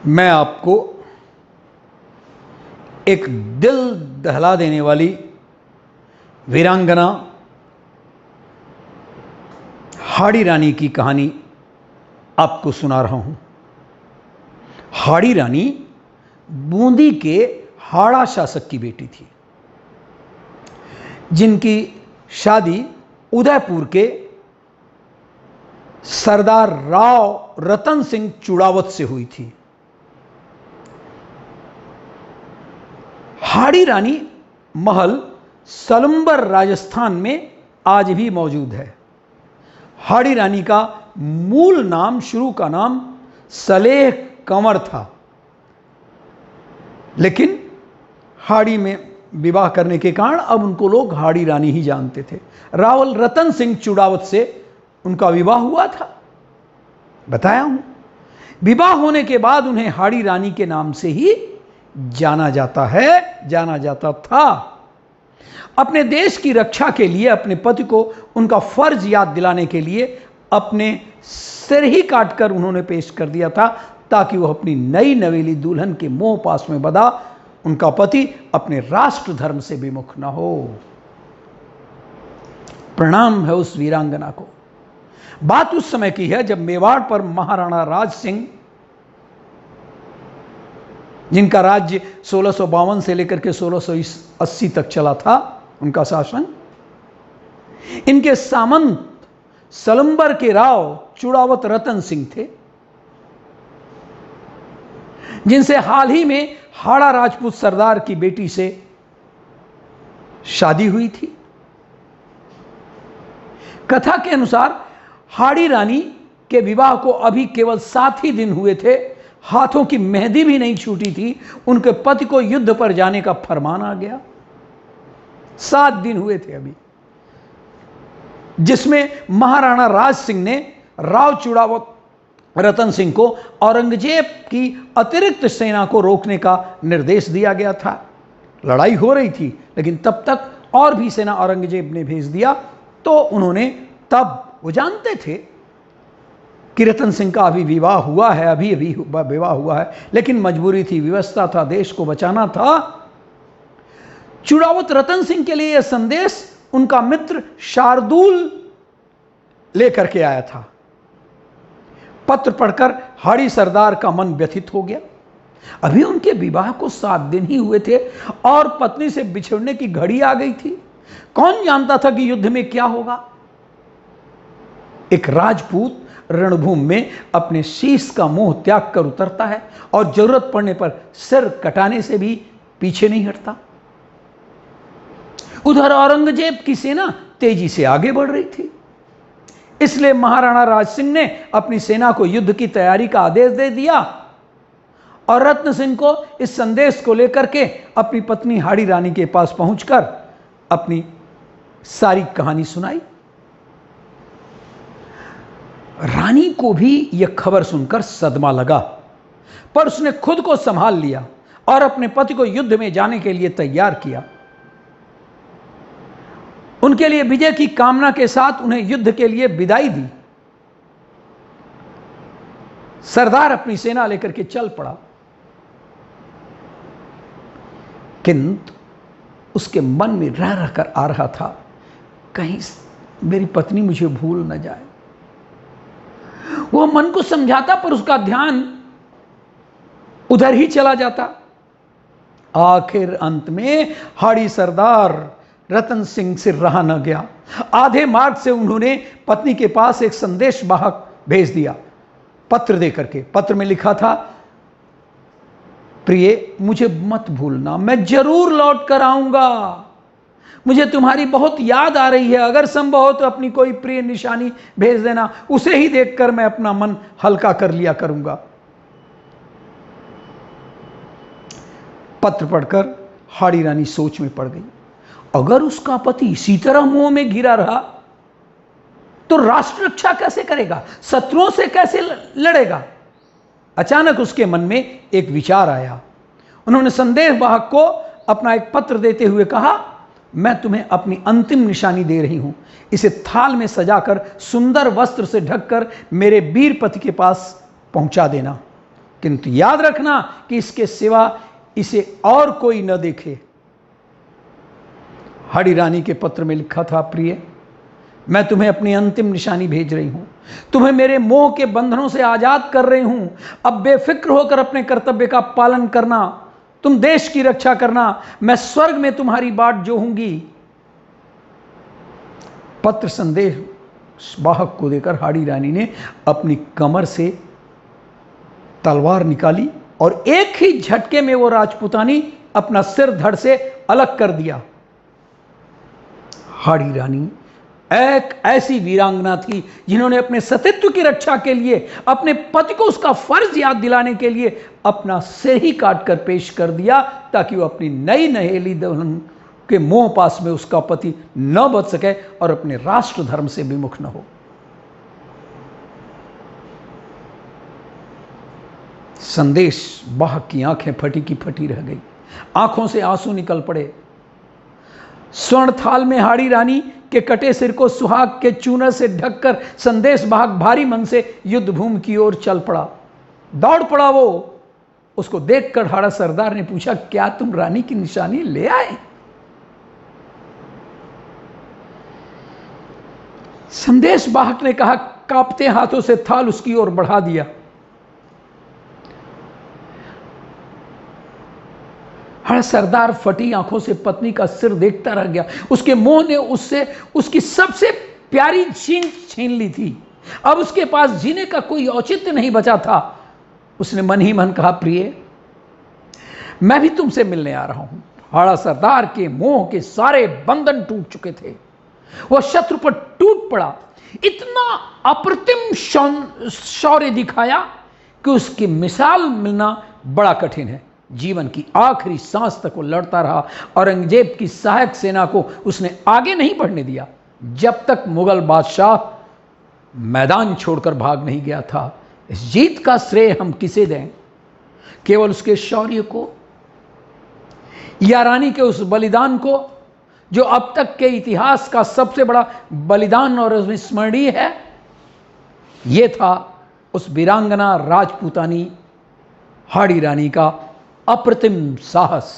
मैं आपको एक दिल दहला देने वाली वीरांगना हाड़ी रानी की कहानी आपको सुना रहा हूं। हाड़ी रानी बूंदी के हाड़ा शासक की बेटी थी, जिनकी शादी उदयपुर के सरदार राव रतन सिंह चुड़ावत से हुई थी। हाड़ी रानी महल सलुम्बर राजस्थान में आज भी मौजूद है। हाड़ी रानी का मूल नाम, शुरू का नाम सलेह कंवर था, लेकिन हाड़ी में विवाह करने के कारण अब उनको लोग हाड़ी रानी ही जानते थे। रावल रतन सिंह चुड़ावत से उनका विवाह हुआ था, बताया हूं। विवाह होने के बाद उन्हें हाड़ी रानी के नाम से ही जाना जाता था। अपने देश की रक्षा के लिए अपने पति को उनका फर्ज याद दिलाने के लिए अपने सिर ही काटकर उन्होंने पेश कर दिया था, ताकि वह अपनी नई नवेली दुल्हन के मोह पास में बंधा उनका पति अपने राष्ट्र धर्म से विमुख न हो। प्रणाम है उस वीरांगना को। बात उस समय की है जब मेवाड़ पर महाराणा राज सिंह, जिनका राज्य 1652 से लेकर के 1680 तक चला था, उनका शासन, इनके सामंत सलुम्बर के राव चुड़ावत रतन सिंह थे, जिनसे हाल ही में हाड़ा राजपूत सरदार की बेटी से शादी हुई थी। कथा के अनुसार हाड़ी रानी के विवाह को अभी केवल 7 ही दिन हुए थे, हाथों की मेहंदी भी नहीं छूटी थी, उनके पति को युद्ध पर जाने का फरमान आ गया। 7 दिन हुए थे अभी, जिसमें महाराणा राज सिंह ने राव चुड़ावत रतन सिंह को औरंगजेब की अतिरिक्त सेना को रोकने का निर्देश दिया गया था। लड़ाई हो रही थी, लेकिन तब तक और भी सेना औरंगजेब ने भेज दिया। तो उन्होंने, तब वो जानते थे कि रतन सिंह का अभी विवाह हुआ है, अभी विवाह हुआ है, लेकिन मजबूरी थी, व्यवस्था था, देश को बचाना था। चुड़ावत रतन सिंह के लिए यह संदेश उनका मित्र शार्दुल लेकर के आया था। पत्र पढ़कर हाड़ी सरदार का मन व्यथित हो गया। अभी उनके विवाह को 7 दिन ही हुए थे और पत्नी से बिछड़ने की घड़ी आ गई थी। कौन जानता था कि युद्ध में क्या होगा। एक राजपूत रणभूमि में अपने शीश का मोह त्याग कर उतरता है और जरूरत पड़ने पर सिर कटाने से भी पीछे नहीं हटता। उधर औरंगजेब की सेना तेजी से आगे बढ़ रही थी, इसलिए महाराणा राज सिंह ने अपनी सेना को युद्ध की तैयारी का आदेश दे दिया और रत्न सिंह को इस संदेश को लेकर के अपनी पत्नी हाड़ी रानी के पास पहुंचकर अपनी सारी कहानी सुनाई। रानी को भी यह खबर सुनकर सदमा लगा, पर उसने खुद को संभाल लिया और अपने पति को युद्ध में जाने के लिए तैयार किया। उनके लिए विजय की कामना के साथ उन्हें युद्ध के लिए विदाई दी। सरदार अपनी सेना लेकर के चल पड़ा, किंतु उसके मन में रह रहकर आ रहा था, कहीं मेरी पत्नी मुझे भूल न जाए। वो मन को समझाता, पर उसका ध्यान उधर ही चला जाता। आखिर अंत में हाड़ी सरदार रतन सिंह से रहा न गया। आधे मार्ग से उन्होंने पत्नी के पास एक संदेश वाहक भेज दिया, पत्र देकर के। पत्र में लिखा था, प्रिय, मुझे मत भूलना, मैं जरूर लौट कर आऊंगा। मुझे तुम्हारी बहुत याद आ रही है। अगर संभव हो तो अपनी कोई प्रिय निशानी भेज देना, उसे ही देखकर मैं अपना मन हल्का कर लिया करूंगा। पत्र पढ़कर हाड़ी रानी सोच में पड़ गई। अगर उसका पति इसी तरह मुंह में घिरा रहा तो राष्ट्र रक्षा कैसे करेगा, शत्रुओं से कैसे लड़ेगा। अचानक उसके मन में एक विचार आया। उन्होंने संदेश वाहक को अपना एक पत्र देते हुए कहा, मैं तुम्हें अपनी अंतिम निशानी दे रही हूं, इसे थाल में सजाकर सुंदर वस्त्र से ढककर मेरे वीर पति के पास पहुंचा देना। किंतु याद रखना कि इसके सिवा इसे और कोई न देखे। हाड़ी रानी के पत्र में लिखा था, प्रिय, मैं तुम्हें अपनी अंतिम निशानी भेज रही हूं, तुम्हें मेरे मोह के बंधनों से आजाद कर रही हूं। अब बेफिक्र होकर अपने कर्तव्य का पालन करना, तुम देश की रक्षा करना, मैं स्वर्ग में तुम्हारी बाट जोहूंगी। पत्र संदेश वाहक को देकर हाड़ी रानी ने अपनी कमर से तलवार निकाली और एक ही झटके में वो राजपूतानी अपना सिर धड़ से अलग कर दिया। हाड़ी रानी एक ऐसी वीरांगना थी जिन्होंने अपने सतीत्व की रक्षा के लिए, अपने पति को उसका फर्ज याद दिलाने के लिए अपना सिर ही काट कर पेश कर दिया, ताकि वो अपनी नई नहेली दुल्हन के मोह पास में उसका पति न बच सके और अपने राष्ट्र धर्म से विमुख न हो। संदेश वाहक की आंखें फटी की फटी रह गई, आंखों से आंसू निकल पड़े। स्वर्ण थाल में हाड़ी रानी के कटे सिर को सुहाग के चूनर से ढककर संदेश वाहक भारी मन से युद्ध भूमि की ओर चल पड़ा, दौड़ पड़ा। वो उसको देखकर हाड़ा सरदार ने पूछा, क्या तुम रानी की निशानी ले आए? संदेश वाहक ने कहा, कांपते हाथों से थाल उसकी ओर बढ़ा दिया। हाड़ा सरदार फटी आंखों से पत्नी का सिर देखता रह गया। उसके मोह ने उससे उसकी सबसे प्यारी चीज छीन ली थी। अब उसके पास जीने का कोई औचित्य नहीं बचा था। उसने मन ही मन कहा, प्रिय, मैं भी तुमसे मिलने आ रहा हूं। हाड़ा सरदार के मोह के सारे बंधन टूट चुके थे। वह शत्रु पर टूट पड़ा, इतना अप्रतिम शौर्य दिखाया कि उसकी मिसाल मिलना बड़ा कठिन है। जीवन की आखिरी सांस तक वो लड़ता रहा। औरंगजेब की सहायक सेना को उसने आगे नहीं बढ़ने दिया जब तक मुगल बादशाह मैदान छोड़कर भाग नहीं गया था। इस जीत का श्रेय हम किसे दें? केवल उसके शौर्य को, या रानी के उस बलिदान को जो अब तक के इतिहास का सबसे बड़ा बलिदान और अविस्मरणीय है? यह था उस वीरांगना राजपूतानी हाड़ी रानी का अप्रतिम साहस।